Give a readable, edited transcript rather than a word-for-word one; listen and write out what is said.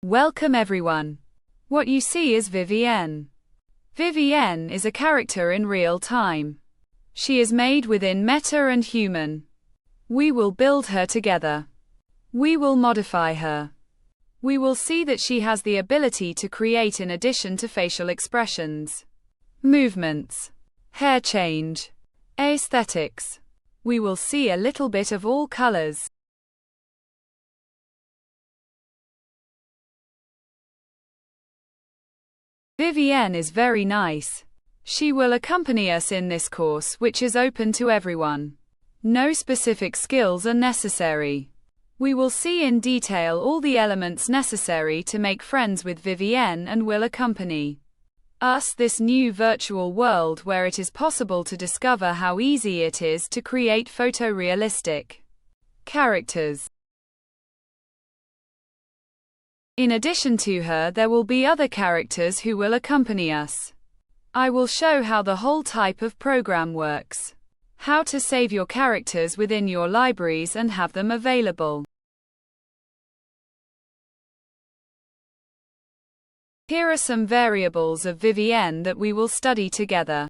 Welcome everyone. What you see is Vivienne. Vivienne is a character in real time. She is made within Meta and Human. We will build her together. We will modify her. We will see that she has the ability to create in addition to facial expressions, movements, hair change, aesthetics. We will see a little bit of all colors. Vivienne is very nice. She will accompany us in this course, which is open to everyone. No specific skills are necessary. We will see in detail all the elements necessary to make friends with Vivienne and will accompany us this new virtual world where it is possible to discover how easy it is to create photorealistic characters. In addition to her, there will be other characters who will accompany us. I will show how the whole type of program works, how to save your characters within your libraries and have them available. Here are some variables of Vivienne that we will study together.